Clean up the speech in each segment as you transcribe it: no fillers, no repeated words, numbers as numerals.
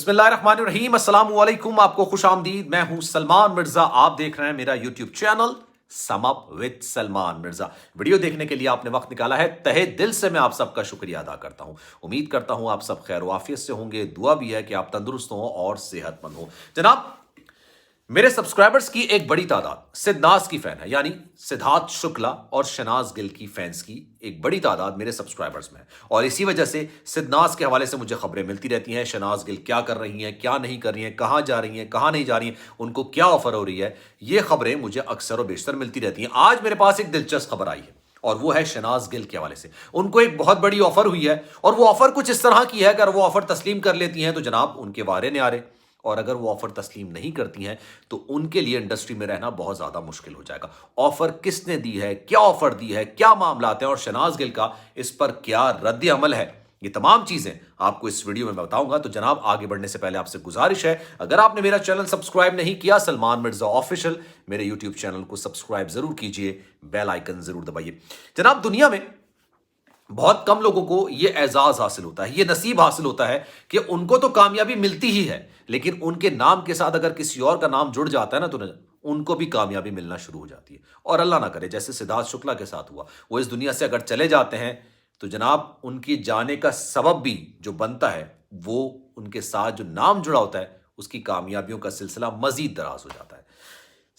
बिस्मिल्लाहिर्रहमानिर्रहीम, अस्सलाम वालेकुम। आपको खुशामदीद। मैं हूं सलमान मिर्जा। आप देख रहे हैं मेरा YouTube channel sum up with Salman Mirza. Video देखने के लिए आपने वक्त निकाला है, तहे दिल से मैं आप सबका शुक्रिया अदा करता हूं। उम्मीद करता हूं आप सब खैर वाफियत से होंगे। दुआ भी है कि आप तंदुरुस्त हों और सेहतमंद हों। जनाब, मेरे सब्सक्राइबर्स की एक बड़ी तादाद सिद्धार्थ की फैन है, यानी सिद्धार्थ शुक्ला और शहनाज गिल की फैंस की एक बड़ी तादाद मेरे सब्सक्राइबर्स में है। और इसी वजह से सिद्धार्थ के हवाले से मुझे खबरें मिलती रहती हैं। शहनाज गिल क्या कर रही हैं, क्या नहीं कर रही हैं, कहां जा रही हैं, कहां नहीं जा रही हैं, उनको क्या ऑफर हो रही है, ये खबरें मुझे अक्सर और बेशतर मिलती रहती हैं। आज मेरे पास एक दिलचस्प खबर आई है और वो है शहनाज गिल के हवाले से। उनको एक बहुत बड़ी ऑफर हुई है और वो ऑफर कुछ इस तरह की है, अगर वो ऑफर तस्लीम कर लेती हैं तो जनाब उनके वारे न्यारे, और अगर वो ऑफर तस्लीम नहीं करती हैं तो उनके लिए इंडस्ट्री में रहना बहुत ज्यादा मुश्किल हो जाएगा। ऑफर किसने दी है, क्या ऑफर दी है, क्या मामला है और शहनाज गिल का इस पर क्या रद्द अमल है, ये तमाम चीजें आपको इस वीडियो में बताऊंगा। तो जनाब, आगे बढ़ने से पहले आपसे गुजारिश है, अगर आपने मेरा चैनल सब्सक्राइब नहीं किया सलमान मिर्जा ऑफिशियल, मेरे यूट्यूब चैनल को सब्सक्राइब जरूर कीजिए, बेल आइकन जरूर दबाइए। जनाब, दुनिया में बहुत कम लोगों को यह एजाज हासिल होता है, यह नसीब हासिल होता है कि उनको तो कामयाबी मिलती ही है, लेकिन उनके नाम के साथ अगर किसी और का नाम जुड़ जाता है ना, तो उनको भी कामयाबी मिलना शुरू हो जाती है। और अल्लाह ना करे जैसे सिद्धार्थ शुक्ला के साथ हुआ, वो इस दुनिया से अगर चले जाते हैं तो जनाब उनकी जाने का सबब भी जो बनता है, वो उनके साथ जो नाम जुड़ा होता है उसकी कामयाबियों का सिलसिला मजीद दराज हो जाता है।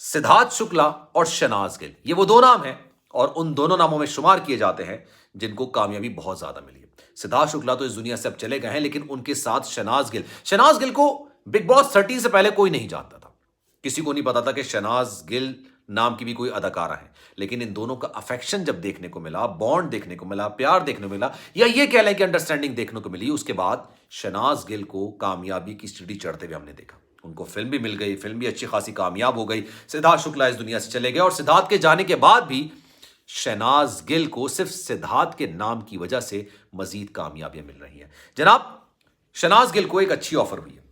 सिद्धार्थ शुक्ला और शहनाज गिल, ये वो दो नाम हैं और उन दोनों नामों में शुमार किए जाते हैं जिनको कामयाबी बहुत ज्यादा मिली है। सिद्धार्थ शुक्ला तो इस दुनिया से अब चले गए हैं, लेकिन उनके साथ शहनाज गिल को बिग बॉस 13 से पहले कोई नहीं जानता था। किसी को नहीं पता था कि शहनाज गिल नाम की भी कोई अदाकारा है, लेकिन इन दोनों का अफेक्शन जब देखने को मिला, बॉन्ड देखने को मिला, प्यार देखने को मिला, या ये कह लें कि अंडरस्टैंडिंग देखने को मिली, उसके बाद शहनाज गिल को कामयाबी की सीढ़ी चढ़ते हुए हमने देखा। उनको फिल्म भी मिल गई, फिल्म भी अच्छी खासी कामयाब हो गई। सिद्धार्थ शुक्ला इस दुनिया से चले गए और सिद्धार्थ के जाने के बाद भी शहनाज गिल को सिर्फ सिद्धार्थ के नाम की वजह से मजीद कामयाबियां मिल रही हैं। जनाब, शहनाज गिल को एक अच्छी ऑफर हुई है।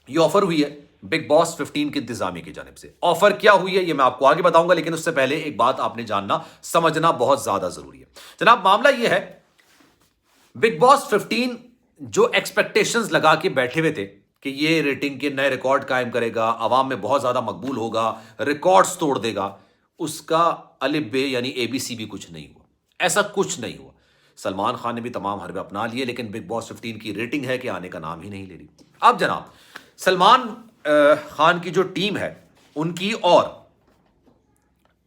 ये ऑफर हुई है बिग बॉस 15 की इंतजामिया की जानिब से। ऑफर क्या हुई है ये मैं आपको आगे बताऊंगा, लेकिन उससे पहले एक बात आपने जानना समझना बहुत ज्यादा जरूरी है। जनाब, मामला यह है, बिग बॉस 15 जो एक्सपेक्टेशंस लगा के बैठे हुए थे कि ये रेटिंग के नए रिकॉर्ड कायम करेगा, आवाम में बहुत ज्यादा मकबूल होगा, रिकॉर्ड्स तोड़ देगा, उसका अलिफ बे यानी एबीसी भी कुछ नहीं हुआ। ऐसा कुछ नहीं हुआ। सलमान खान ने भी तमाम हरबे अपना लिए, लेकिन बिग बॉस 15 की रेटिंग है कि आने का नाम ही नहीं ले रही। अब जनाब, सलमान खान की जो टीम है उनकी और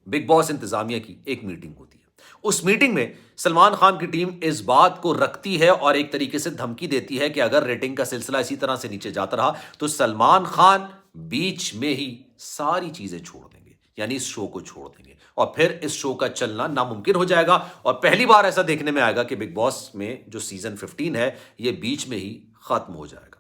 बिग बॉस इंतजामिया की एक मीटिंग होती है। उस मीटिंग में सलमान खान की टीम इस बात को रखती है और एक तरीके से धमकी देती है कि अगर रेटिंग का सिलसिला इसी तरह से नीचे जाता रहा तो सलमान खान बीच में ही सारी चीजें छोड़ देंगे, यानी इस शो को छोड़ देंगे और फिर इस शो का चलना नामुमकिन हो जाएगा। और पहली बार ऐसा देखने में आएगा कि बिग बॉस में जो सीजन 15 है ये बीच में ही खत्म हो जाएगा।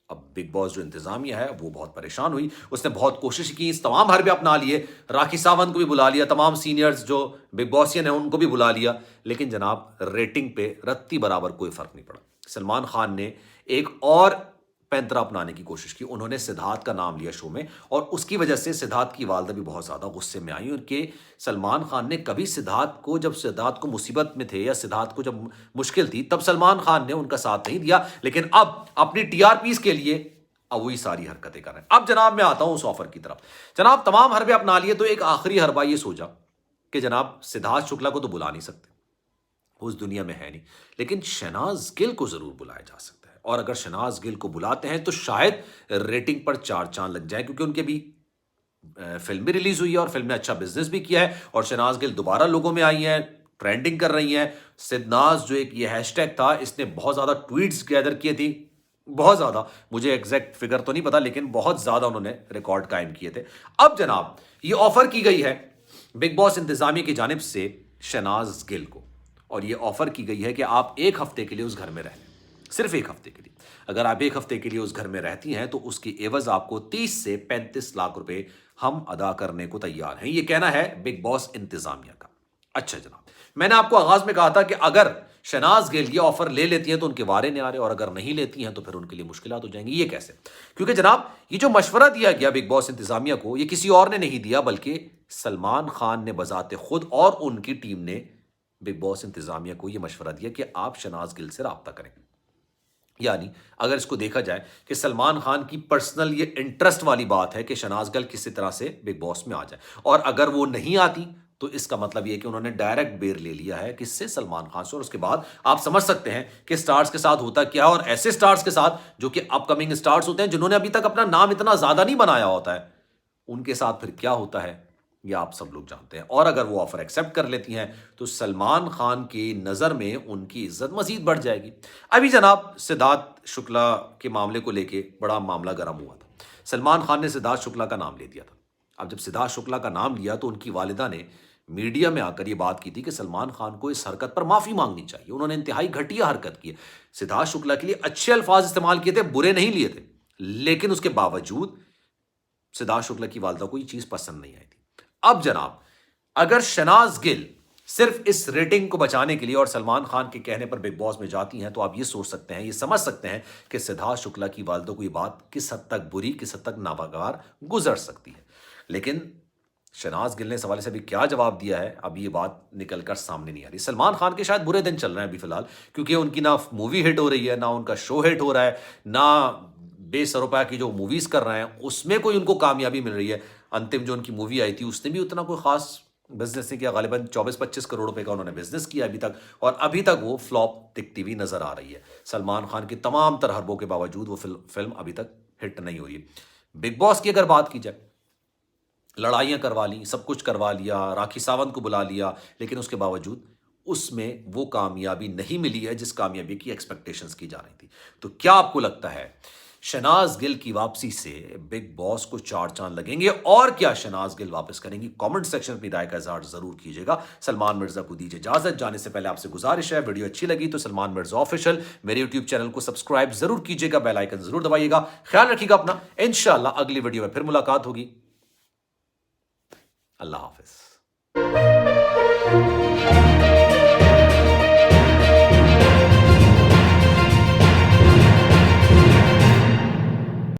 अब बिग बॉस जो इंतजामिया है वो बहुत परेशान हुई, उसने बहुत कोशिश की, इस तमाम हरबे अपना लिए, राखी सावंत को भी बुला लिया, तमाम सीनियर्स जो बिग बॉसियन है उनको भी बुला लिया, लेकिन जनाब रेटिंग पे रत्ती बराबर कोई फर्क नहीं पड़ा। सलमान खान ने एक और पैंतरा अपनाने की कोशिश की, उन्होंने सिद्धार्थ का नाम लिया शो में और उसकी वजह से सिद्धार्थ की वालदा भी बहुत ज्यादा गुस्से में आई। उनके सलमान खान ने कभी सिद्धार्थ को, जब सिद्धार्थ को मुसीबत में थे या सिद्धार्थ को जब मुश्किल थी, तब सलमान खान ने उनका साथ नहीं दिया, लेकिन अब अपनी टीआरपीस के लिए अब वही सारी हरकतें कर रहे हैं। अब जनाब मैं आता हूं उस ऑफर की तरफ। जनाब, तमाम हरबे अपना लिए तो एक आखिरी हरबा ये सोचा कि जनाब सिद्धार्थ शुक्ला को तो बुला नहीं सकते, उस दुनिया में है नहीं, लेकिन शहनाज गिल को जरूर बुलाया जा सकता है। और अगर शहनाज गिल को बुलाते हैं तो शायद रेटिंग पर चार चांद लग जाए, क्योंकि उनके भी फिल्म भी रिलीज हुई है और फिल्म ने अच्छा बिजनेस भी किया है और शहनाज गिल दोबारा लोगों में आई हैं, ट्रेंडिंग कर रही हैं। सिद्धनाज जो एक ये हैशटैग था, इसने बहुत ज्यादा ट्वीट्स गैदर किए थी, बहुत ज्यादा, मुझे एग्जैक्ट फिगर तो नहीं पता, लेकिन बहुत ज्यादा उन्होंने रिकॉर्ड कायम किए थे। अब जनाब ये ऑफर की गई है बिग बॉस इंतजामिया की जानिब से शहनाज गिल को, और ये ऑफर की गई है कि आप एक हफ्ते के लिए उस घर में रहें, सिर्फ एक हफ्ते के लिए। अगर आप एक हफ्ते के लिए उस घर में रहती हैं तो उसकी एवज आपको 30 से 35 लाख रुपए हम अदा करने को तैयार हैं। ये कहना है बिग बॉस इंतजामिया का। अच्छा जनाब, मैंने आपको आगाज में कहा था कि अगर शहनाज गिल ये ऑफर ले लेती हैं तो उनके वारे नहीं आ रहे, और अगर नहीं लेती हैं तो फिर उनके लिए मुश्किलात हो जाएंगी। ये कैसे? क्योंकि जनाब ये जो मशवरा दिया गया बिग बॉस इंतजामिया को, ये किसी और ने नहीं दिया, बल्कि सलमान खान ने बजाते खुद और उनकी टीम ने बिग बॉस इंतजामिया को यह मशवरा दिया कि आप शहनाज गिल से राब्ता करें। यानी अगर इसको देखा जाए कि सलमान खान की पर्सनल ये इंटरेस्ट वाली बात है कि शहनाज गिल किसी तरह से बिग बॉस में आ जाए, और अगर वो नहीं आती तो इसका मतलब ये कि उन्होंने डायरेक्ट बेर ले लिया है किससे, सलमान खान से। और उसके बाद आप समझ सकते हैं कि स्टार्स के साथ होता क्या है, और ऐसे स्टार्स के साथ जो कि अपकमिंग स्टार्स होते हैं, जिन्होंने अभी तक अपना नाम इतना ज्यादा नहीं बनाया होता है, उनके साथ फिर क्या होता है ये आप सब लोग जानते हैं। और अगर वो ऑफर एक्सेप्ट कर लेती हैं तो सलमान खान की नज़र में उनकी इज्जत मजीद बढ़ जाएगी। अभी जनाब सिद्धार्थ शुक्ला के मामले को लेके बड़ा मामला गर्म हुआ था। सलमान खान ने सिद्धार्थ शुक्ला का नाम ले दिया था। अब जब सिद्धार्थ शुक्ला का नाम लिया तो उनकी वालिदा ने मीडिया में आकर ये बात की थी कि सलमान खान को इस हरकत पर माफी मांगनी चाहिए, उन्होंने इंतहाई घटिया हरकत की है। सिद्धार्थ शुक्ला के लिए अच्छे अल्फाज इस्तेमाल किए थे, बुरे नहीं लिए थे, लेकिन उसके बावजूद सिद्धार्थ शुक्ला की वालिदा को ये चीज पसंद नहीं आई थी। अब जनाब अगर शहनाज गिल सिर्फ इस रेटिंग को बचाने के लिए और सलमान खान के कहने पर बिग बॉस में जाती हैं, तो आप ये सोच सकते हैं, ये समझ सकते हैं कि सिद्धार्थ शुक्ला की वालिदा को ये बात किस हद तक बुरी, किस हद तक नागवार गुजर सकती है। लेकिन शहनाज गिल ने इस हवाले से अभी क्या जवाब दिया है, अभी ये बात निकलकर सामने नहीं आ रही। सलमान खान के शायद बुरे दिन चल रहे हैं अभी फिलहाल, क्योंकि उनकी ना मूवी हिट हो रही है, ना उनका शो हिट हो रहा है, ना बेसरोपा की जो मूवीज कर रहे हैं उसमें कोई उनको कामयाबी मिल रही है। अंतिम जो उनकी मूवी आई थी उसने भी उतना कोई खास बिजनेस नहीं किया, गालिबन 24-25 करोड़ रुपए का उन्होंने बिजनेस किया अभी तक, और अभी तक वो फ्लॉप दिखती हुई नजर आ रही है। सलमान खान की तमाम तरह हरबों के बावजूद वो फिल्म अभी तक हिट नहीं हुई है। बिग बॉस की अगर बात की जाए, लड़ाइयां करवा ली, सब कुछ करवा लिया, राखी सावंत को बुला लिया, लेकिन उसके बावजूद उसमें वो कामयाबी नहीं मिली है जिस कामयाबी की एक्सपेक्टेशंस की जा रही थी। तो क्या आपको लगता है शहनाज गिल की वापसी से बिग बॉस को चार चांद लगेंगे, और क्या शहनाज गिल वापस करेंगी? कमेंट सेक्शन में अपनी राय का इजहार जरूर कीजिएगा। सलमान मिर्जा को दीजिए इजाजत, जाने से पहले आपसे गुजारिश है, वीडियो अच्छी लगी तो सलमान मिर्जा ऑफिशियल मेरे यूट्यूब चैनल को सब्सक्राइब जरूर कीजिएगा, बेल आइकन जरूर दबाइएगा। ख्याल रखिएगा अपना, इंशाल्लाह अगली वीडियो में फिर मुलाकात होगी। अल्लाह हाफिज।